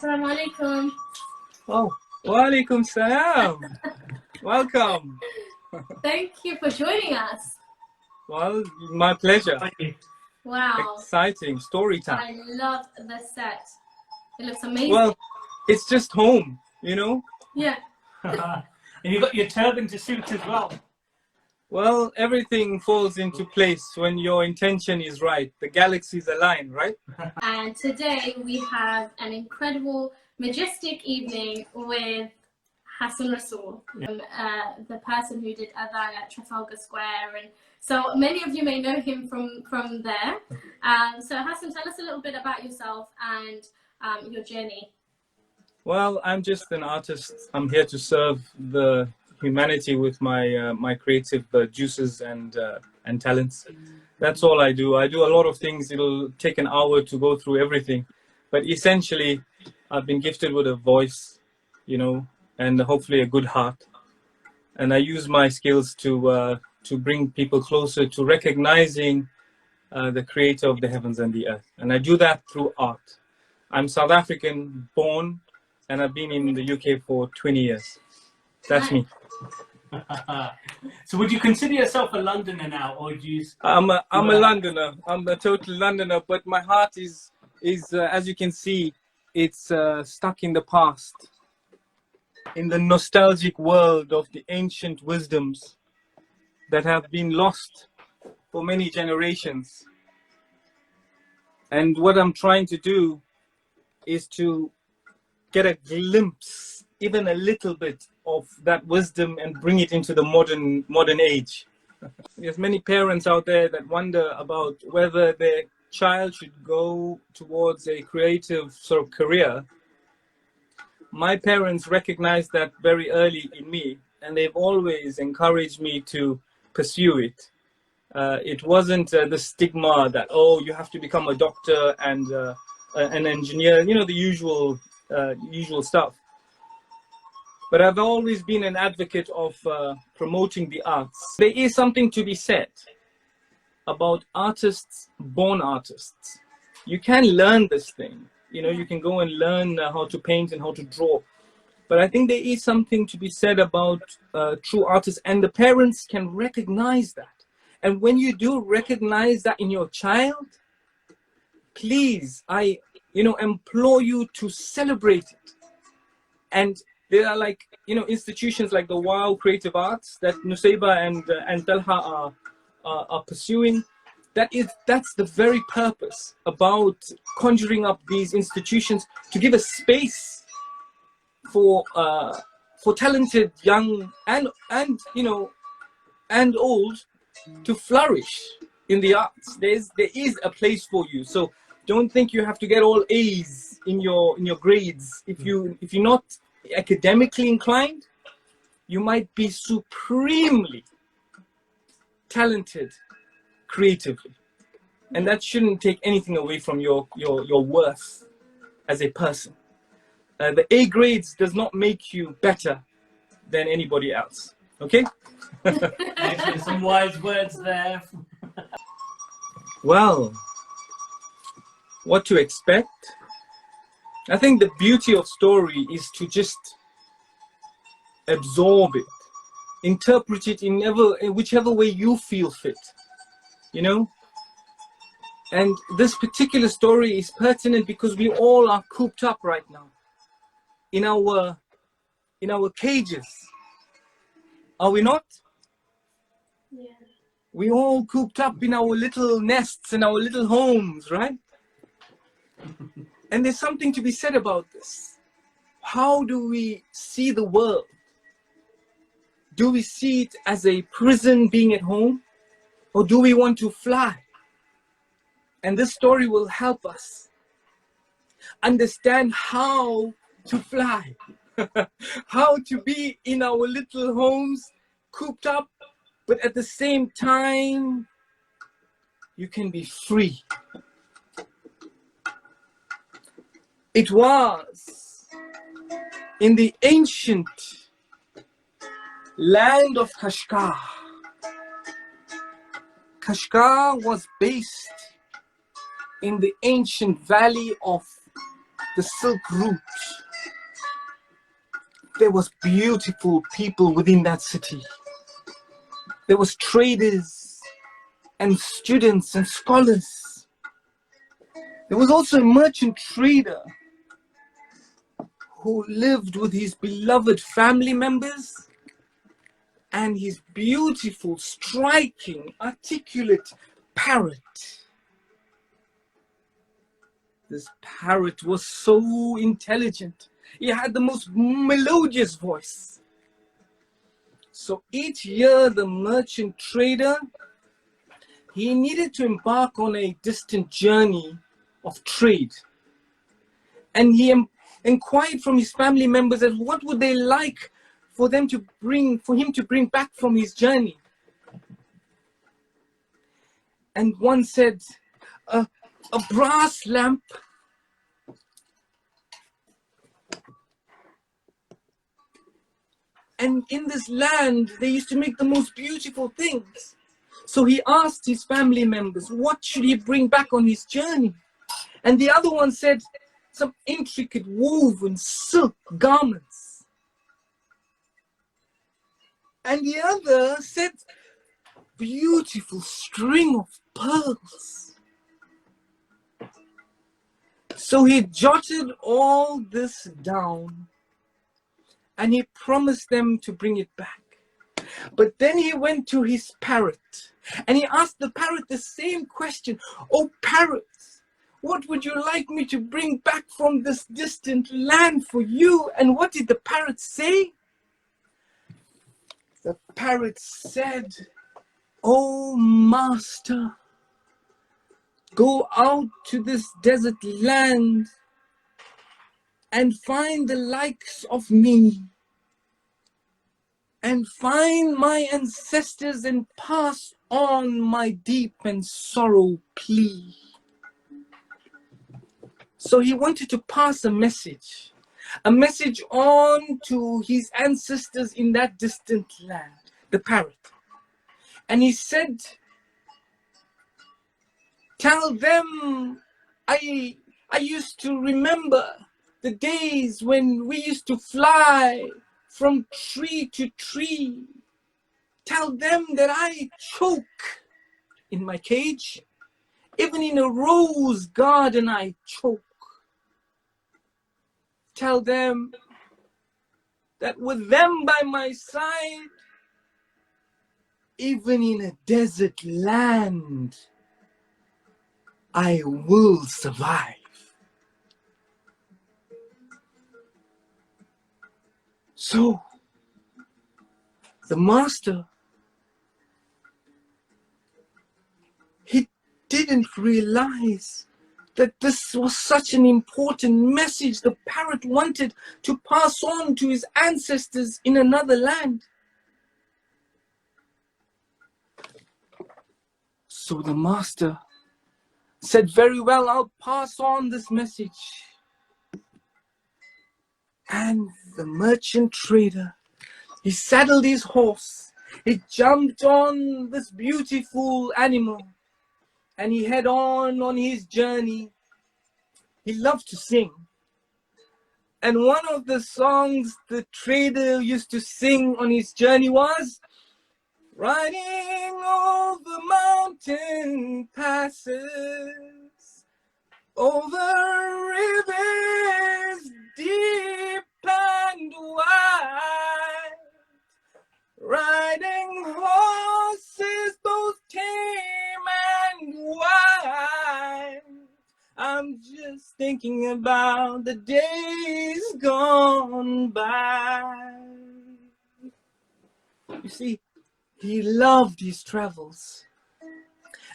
Assalamu alaikum. Oh, walaikum salam. Welcome. Thank you for joining us. Well, my pleasure. Wow. Exciting story time. I love the set. It looks amazing. Well, it's just home, you know? Yeah. And you've got your turban to suit as well. Well, everything falls into place when your intention is right. The galaxies align, right? And today we have an incredible, majestic evening with Hassen Rasool, the person who did Adhan at Trafalgar Square. And so many of you may know him from there. So Hassen, tell us a little bit about yourself and your journey. Well, I'm just an artist. I'm here to serve the humanity with my my creative juices and talents. That's all I do. I do a lot of things. It'll take an hour to go through everything, but essentially, I've been gifted with a voice, you know, and hopefully a good heart. And I use my skills to bring people closer to recognizing the creator of the heavens and the earth. And I do that through art. I'm South African born, and I've been in the UK for 20 years. That's me. So would you consider yourself a Londoner now, or do you? I'm a Londoner. I'm a total Londoner, but my heart is as you can see, it's stuck in the past, in the nostalgic world of the ancient wisdoms that have been lost for many generations. And what I'm trying to do is to get a glimpse, even a little bit, of that wisdom and bring it into the modern age. There's many parents out there that wonder about whether their child should go towards a creative sort of career. My parents recognized that very early in me, and they've always encouraged me to pursue it. It wasn't the stigma that, oh, you have to become a doctor and an engineer, you know, the usual stuff. But I've always been an advocate of promoting the arts. There is something to be said about artists, born artists. You can learn this thing. You know, you can go and learn how to paint and how to draw. But I think there is something to be said about true artists, and the parents can recognize that. And when you do recognize that in your child, please, I implore you to celebrate it. And there are, like, you know, institutions like the WAW Creative Arts that Nusayba and Talha are pursuing. That's the very purpose about conjuring up these institutions, to give a space for talented young and old to flourish in the arts. There is a place for you. So don't think you have to get all A's in your grades. If you're not academically inclined, you might be supremely talented creatively, and that shouldn't take anything away from your worth as a person. The A grades does not make you better than anybody else. Okay. Excellent. Some wise words there. Well, what to expect? I think the beauty of story is to just absorb it, interpret it in whichever way you feel fit, you know? And this particular story is pertinent because we all are cooped up right now in our cages. Are we not? Yeah. We all cooped up in our little nests and our little homes, right? And there's something to be said about this. How do we see the world? Do we see it as a prison being at home? Or do we want to fly? And this story will help us understand how to fly. How to be in our little homes, cooped up, but at the same time, you can be free. It was in the ancient land of Kashgar. Kashgar was based in the ancient valley of the Silk Route, there was beautiful people within that city. There was traders and students and scholars. There was also a merchant trader who lived with his beloved family members and his beautiful, striking, articulate parrot. This parrot was so intelligent. He had the most melodious voice. So each year, the merchant trader, he needed to embark on a distant journey of trade. And he inquired from his family members as what would they like for him to bring back from his journey. And one said, a brass lamp, and in this land they used to make the most beautiful things. So he asked his family members, what should he bring back on his journey? And the other one said, some intricate woven silk garments. And the other said, beautiful string of pearls. So he jotted all this down and he promised them to bring it back. But then he went to his parrot and he asked the parrot the same question. Oh parrot, what would you like me to bring back from this distant land for you? And what did the parrot say? The parrot said, oh master, go out to this desert land and find the likes of me and find my ancestors and pass on my deep and sorrow plea. So he wanted to pass a message on to his ancestors in that distant land, the parrot. And he said, tell them I used to remember the days when we used to fly from tree to tree. Tell them that I choke in my cage. Even in a rose garden I choke. Tell them that with them by my side, even in a desert land, I will survive. So, the master, he didn't realize that this was such an important message the parrot wanted to pass on to his ancestors in another land. So the master said, very well, I'll pass on this message. And the merchant trader, he saddled his horse, he jumped on this beautiful animal, and he head on his journey. He loved to sing. And one of the songs the trader used to sing on his journey was, riding over mountain passes, over rivers deep and wide, riding horses both tame and wild. I'm just thinking about the days gone by. You see, he loved his travels.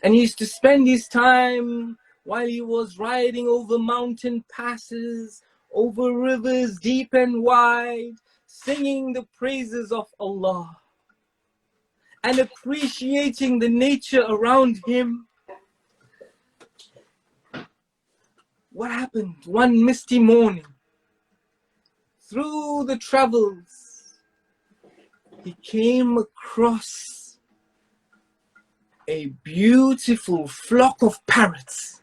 And he used to spend his time while he was riding over mountain passes, over rivers deep and wide, singing the praises of Allah and appreciating the nature around him. What happened one misty morning? Through the travels, he came across a beautiful flock of parrots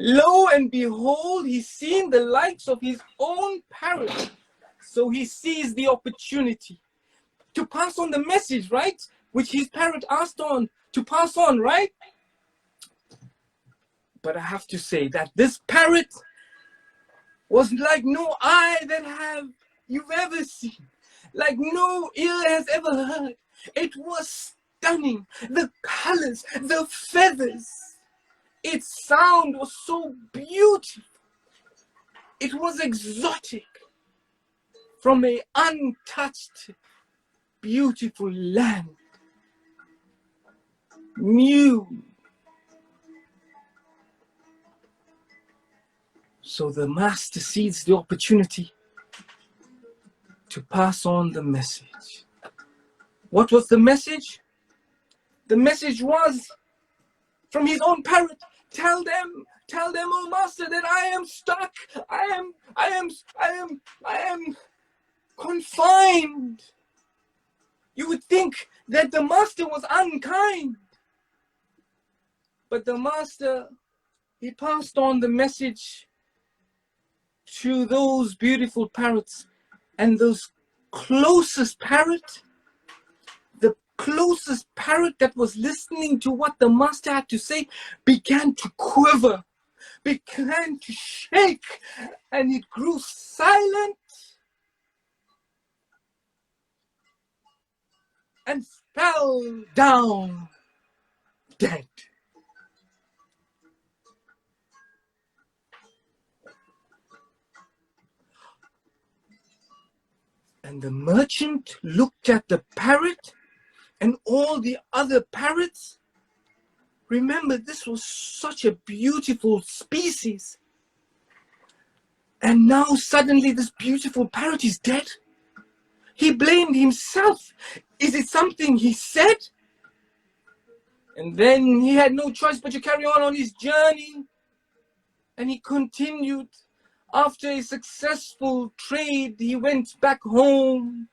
Lo and behold, he's seen the likes of his own parrot. So he sees the opportunity to pass on the message, right? Which his parrot asked on to pass on, right? But I have to say that this parrot was like no eye that you've ever seen, like no ear has ever heard. It was stunning. The colors, the feathers, its sound was so beautiful. It was exotic from an untouched, beautiful land. New. So the master seized the opportunity to pass on the message. What was the message? The message was from his own parrot. Tell them, oh master, that I am stuck. I am confined. You would think that the master was unkind. But the master, he passed on the message to those beautiful parrots, and those closest parrot, the closest parrot that was listening to what the master had to say, began to quiver, began to shake, and it grew silent and fell down dead. And the merchant looked at the parrot and all the other parrots. Remember, this was such a beautiful species. And now suddenly this beautiful parrot is dead. He blamed himself. Is it something he said? And then he had no choice but to carry on his journey. And he continued. After a successful trade, he went back home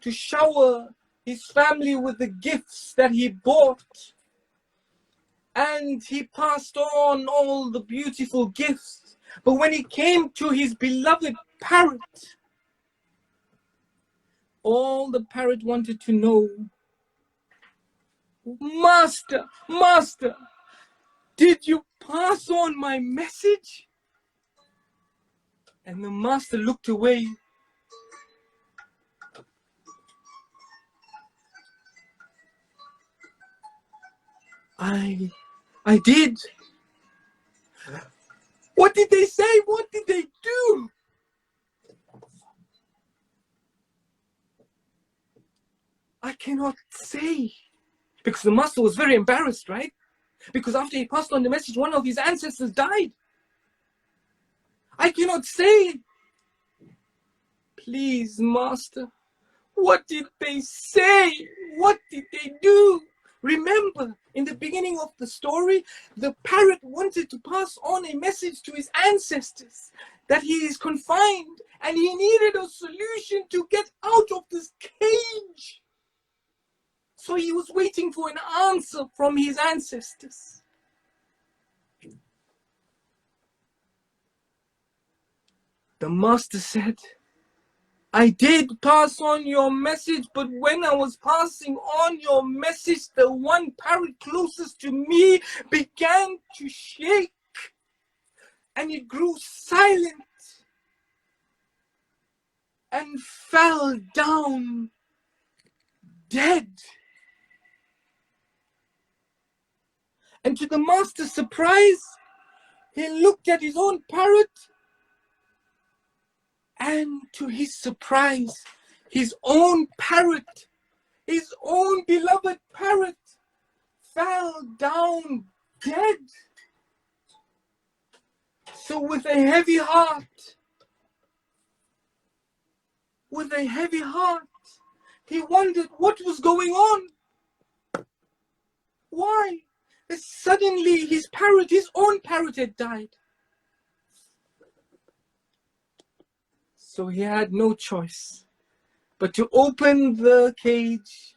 to shower his family with the gifts that he bought. And he passed on all the beautiful gifts. But when he came to his beloved parrot, all the parrot wanted to know, Master, Master, did you pass on my message? And the master looked away. I did. What did they say? What did they do? I cannot say. Because the master was very embarrassed, right? Because after he passed on the message, one of his ancestors died. I cannot say. Please, master, what did they say? What did they do? Remember, in the beginning of the story, the parrot wanted to pass on a message to his ancestors that he is confined and he needed a solution to get out of this cage. So he was waiting for an answer from his ancestors. The master said, I did pass on your message, but when I was passing on your message, the one parrot closest to me began to shake and it grew silent and fell down dead. And to the master's surprise, he looked at his own parrot, and to his surprise, his own parrot, his own beloved parrot, fell down dead. So with a heavy heart, he wondered what was going on. Why? Suddenly his own parrot had died. So he had no choice but to open the cage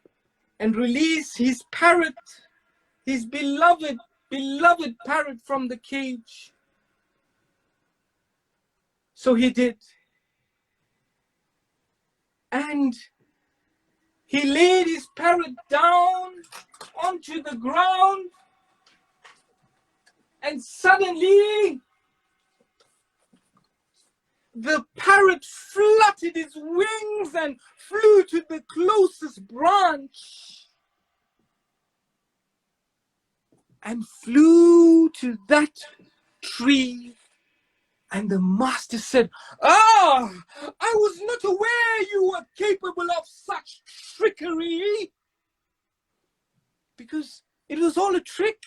and release his parrot, his beloved parrot from the cage. So he did. And he laid his parrot down onto the ground, and suddenly the parrot fluttered its wings and flew to the closest branch and flew to that tree. And the master said, "Ah, I was not aware you were capable of such trickery," because it was all a trick.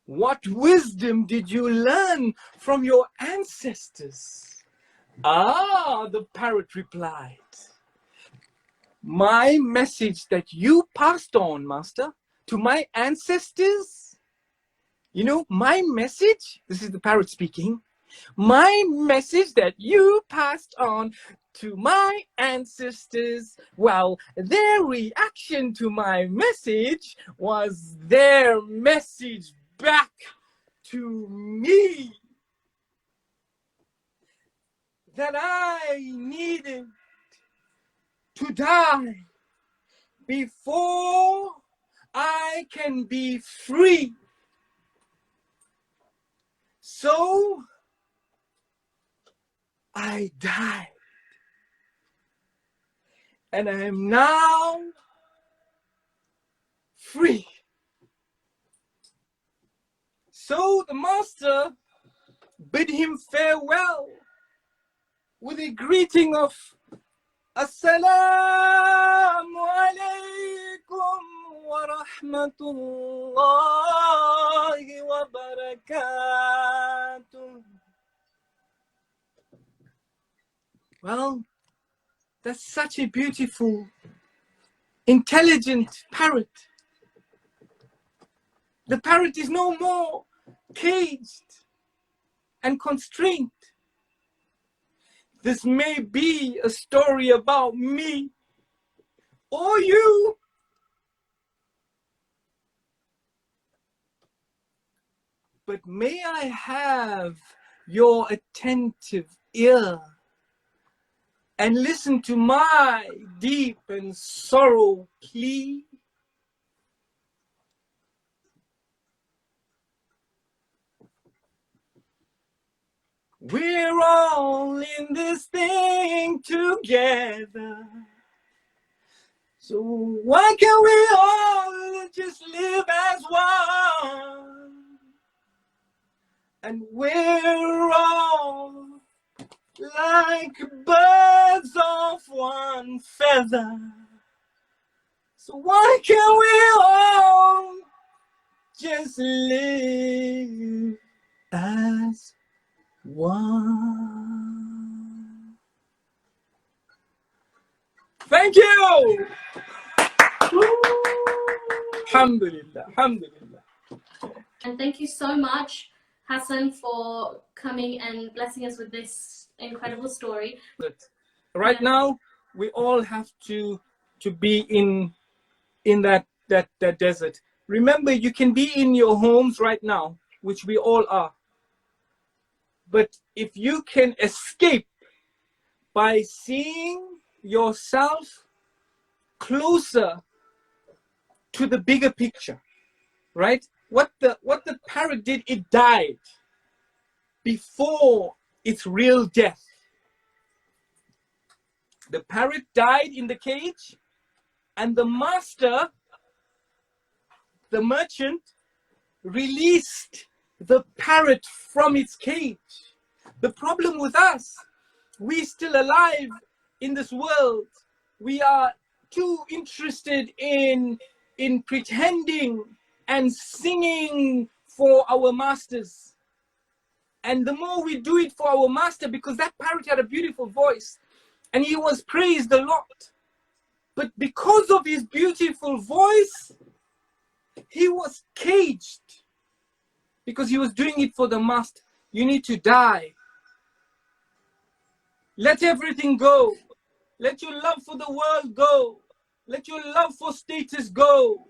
What wisdom did you learn from your ancestors? Ah, the parrot replied, "My message that you passed on, master, to my ancestors. You know, my message," this is the parrot speaking, "my message that you passed on to my ancestors, well, their reaction to my message was their message back to me, that I needed to die before I can be free. So I died, and I am now free." So the master bid him farewell with a greeting of "Assalamu alaikum wa rahmatullahi wa barakatuh." Well, that's such a beautiful, intelligent parrot. The parrot is no more caged and constrained. This may be a story about me or you, but may I have your attentive ear and listen to my deep and sorrow plea? We're all in this thing together, so why can't we all just live as one? And we're all like birds of one feather, so why can't we all just live as one? Thank you. Alhamdulillah, alhamdulillah. And thank you so much, Hassen, for coming and blessing us with this incredible story. Right now, we all have to be in that desert. Remember, you can be in your homes right now, which we all are. But if you can escape by seeing yourself closer to the bigger picture, right? What the parrot did, it died before its real death. The parrot died in the cage, and the master, the merchant, released the parrot from its cage. The problem with us, we still alive in this world, we are too interested in pretending and singing for our masters. And the more we do it for our master, because that parrot had a beautiful voice and he was praised a lot, but because of his beautiful voice, he was caged because he was doing it for the master. You need to die. Let everything go. Let your love for the world go. Let your love for status go.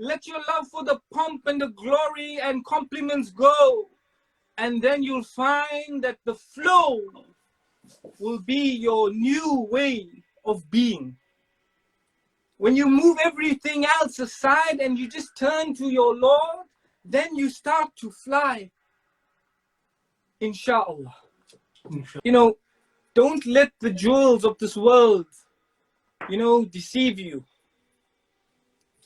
Let your love for the pomp and the glory and compliments go. And then you'll find that the flow will be your new way of being. When you move everything else aside and you just turn to your Lord, then you start to fly. Inshallah. You know, don't let the jewels of this world, you know, deceive you.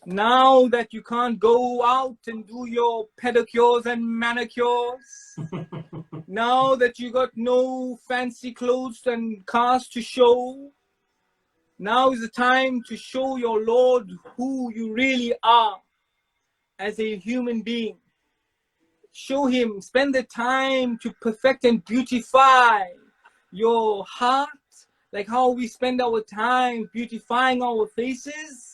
Now that you can't go out and do your pedicures and manicures, now that you got no fancy clothes and cars to show, now is the time to show your Lord who you really are as a human being. Show him, spend the time to perfect and beautify your heart, like how we spend our time beautifying our faces.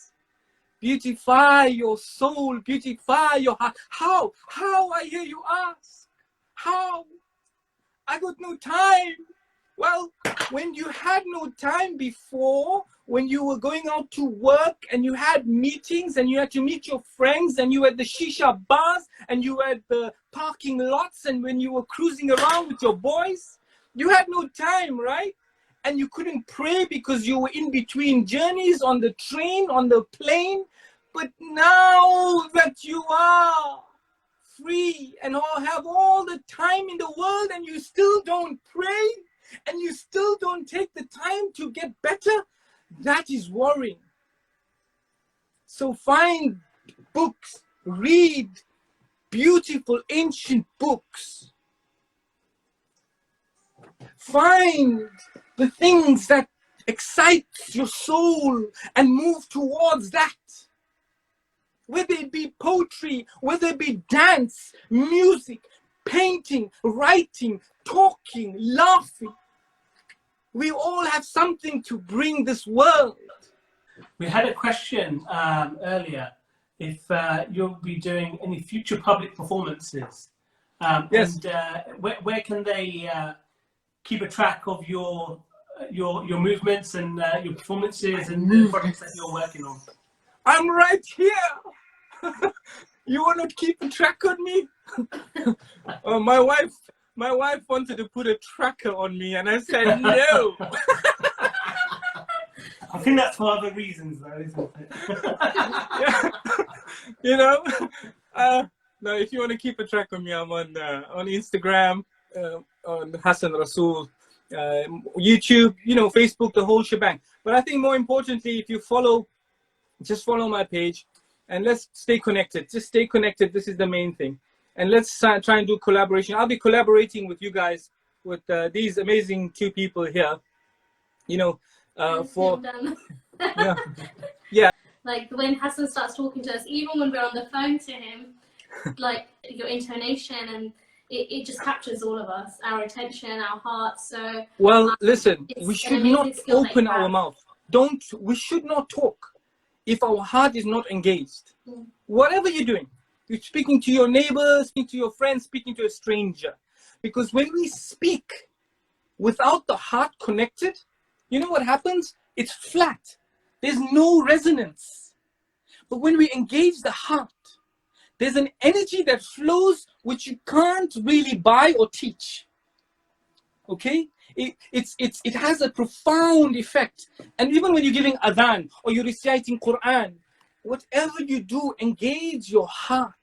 Beautify your soul, beautify your heart. How? How, I hear you ask? How? I got no time. Well, when you had no time before, when you were going out to work and you had meetings and you had to meet your friends and you were at the shisha bars and you were at the parking lots and when you were cruising around with your boys, you had no time, right? And you couldn't pray because you were in between journeys on the train, on the plane. But now that you are free and have all the time in the world and you still don't pray and you still don't take the time to get better, that is worrying. So find books, read beautiful ancient books. Find the things that excite your soul and move towards that. Whether it be poetry, whether it be dance, music, painting, writing, talking, laughing. We all have something to bring this world. We had a question earlier if you'll be doing any future public performances. Yes. And where can they keep a track of your movements and your performances and the projects that you're working on? I'm right here. You want to keep a track on me? My wife wanted to put a tracker on me, and I said no. I think that's for other reasons, though, isn't it? Yeah. You know, no. If you want to keep a track on me, I'm on Instagram, on Hassen Rasool, YouTube, you know, Facebook, the whole shebang. But I think more importantly, if you follow, just follow my page, and let's stay connected. Just stay connected. This is the main thing. And let's try and do collaboration. I'll be collaborating with you guys, with these amazing two people here. You know, yeah, yeah. Like when Hassan starts talking to us, even when we're on the phone to him, like your intonation and it just captures all of us, our attention, our hearts. So well, listen, we should not open our have. mouth. We should not talk if our heart is not engaged. Whatever you're doing, you're speaking to your neighbor, speaking to your friend, speaking to a stranger. Because when we speak without the heart connected, you know what happens? It's flat. There's no resonance. But when we engage the heart, there's an energy that flows which you can't really buy or teach. Okay? It has a profound effect. And even when you're giving adhan or you're reciting Quran, whatever you do, engage your heart.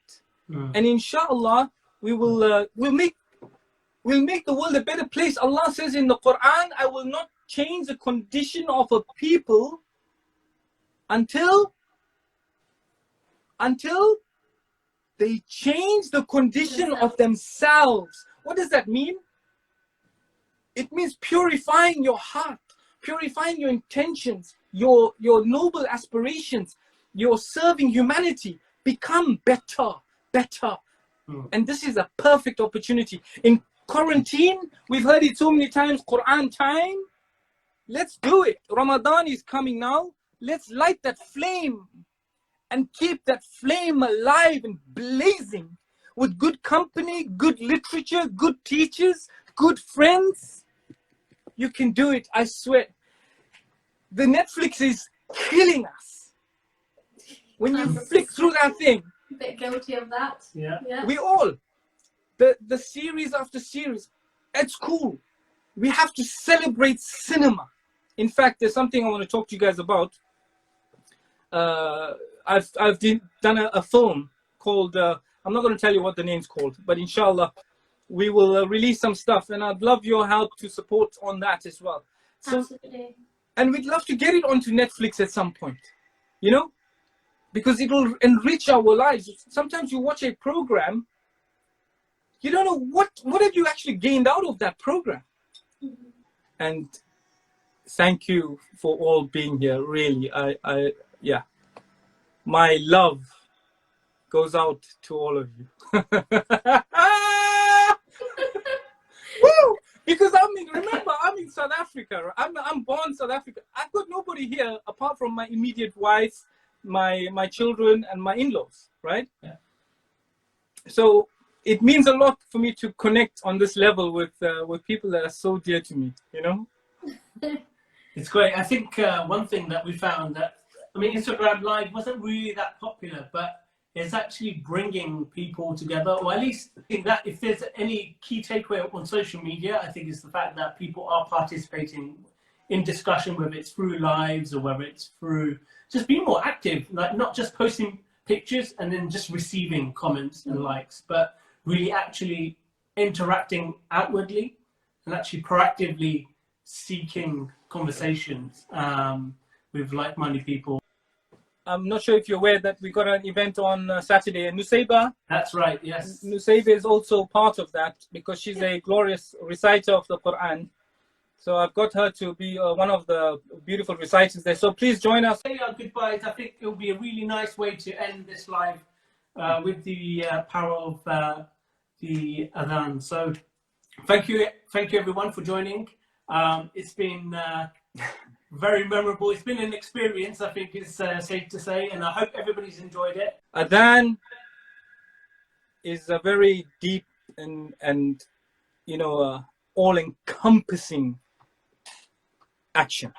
And inshallah, we'll make the world a better place. Allah says in the Quran, I will not change the condition of a people until they change the condition of themselves. What does that mean? It means purifying your heart, purifying your intentions, your noble aspirations, your serving humanity. Become better. And this is a perfect opportunity. In quarantine, we've heard it so many times, Quran time. Let's do it. Ramadan is coming now. Let's light that flame and keep that flame alive and blazing with good company, good literature, good teachers, good friends. You can do it, I swear. The Netflix is killing us. When you 100%. flick through that thing, A bit guilty of that. Yeah. Yeah. we all, the series after series, it's cool. We have to celebrate cinema. In fact, there's something I want to talk to you guys about. I've done a film called, I'm not going to tell you what the name's called, but inshallah, we will release some stuff, and I'd love your help to support on that as well. So, Absolutely. and we'd love to get it onto Netflix at some point, you know, because it will enrich our lives. Sometimes you watch a program, you don't know what have you actually gained out of that program. Mm-hmm. And thank you for all being here. Really, yeah, my love goes out to all of you. Woo! Because remember, I'm in South Africa. I'm born South Africa. I've got nobody here apart from my immediate wife, my children, and my in-laws, right? Yeah. So it means a lot for me to connect on this level with people that are so dear to me, you know? It's great. I think one thing that we found that, I mean, Instagram Live wasn't really that popular, but it's actually bringing people together, or at least I think that if there's any key takeaway on social media, I think it's the fact that people are participating in discussion, whether it's through lives or whether it's through just being more active, like not just posting pictures and then just receiving comments and likes, but really actually interacting outwardly and actually proactively seeking conversations with like-minded people. I'm not sure if you're aware that we got an event on Saturday, and Nusayba. That's right, yes. Nusayba is also part of that because she's a glorious reciter of the Quran. So I've got her to be one of the beautiful reciters there. So please join us. Say our goodbyes. I think it'll be a really nice way to end this live with the power of the Adhan. So thank you everyone for joining. It's been very memorable. It's been an experience, I think it's safe to say, and I hope everybody's enjoyed it. Adhan is a very deep and you know all-encompassing action.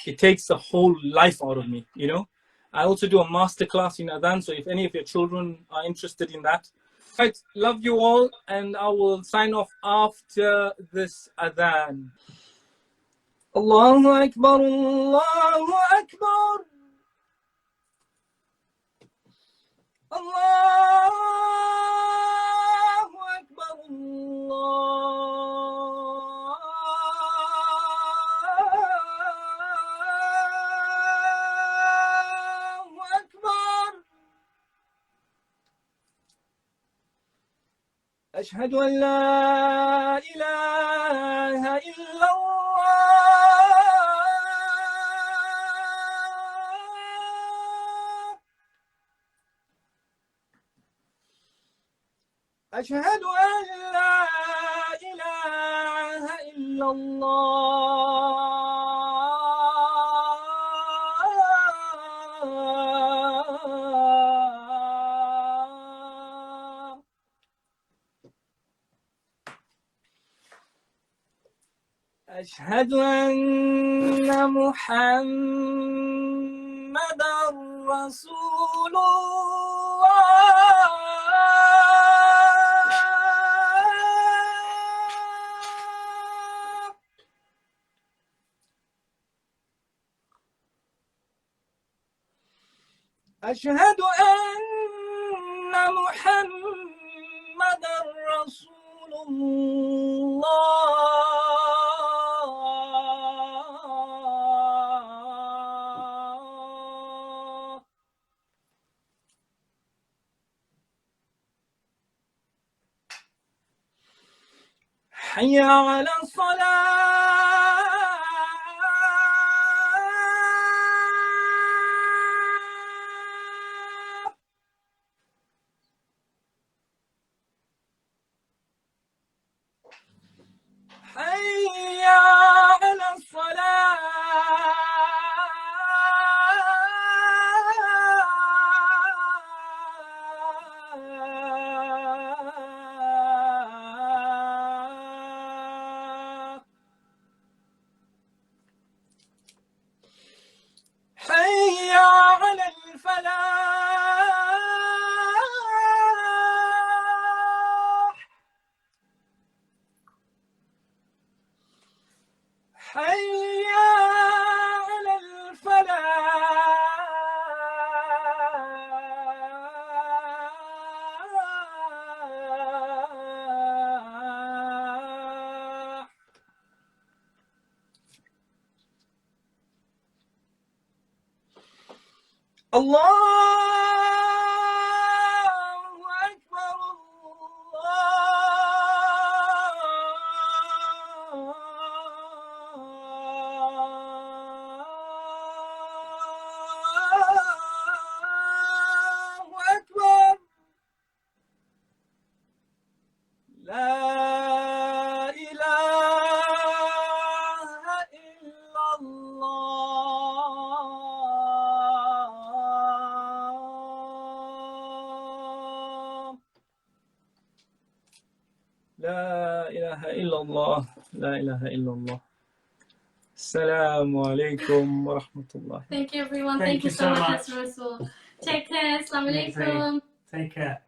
It takes the whole life out of me, you know. I also do a masterclass in Adhan, so if any of your children are interested in that. Right, love you all, and I will sign off after this Adhan. Allahu Akbar, Allahu Akbar, Allahu Akbar, Allahu Akbar. أشهد أن لا إله إلا الله أشهد أن لا إله إلا الله أشهد أن محمدا رسول الله أشهد أن محمدا رسول الله حي على الصلاة حي على الصلاة Allahu Akbar, Allahu Akbar. La ilaha illallah. La ilaha illallah. La ilaha illallah. Assalamu alaikum wa rahmatullah. Thank you, everyone. Thank Thank you you so so much, much. Hassen Rasool. Take care. Assalamu You too. alaikum. Take care.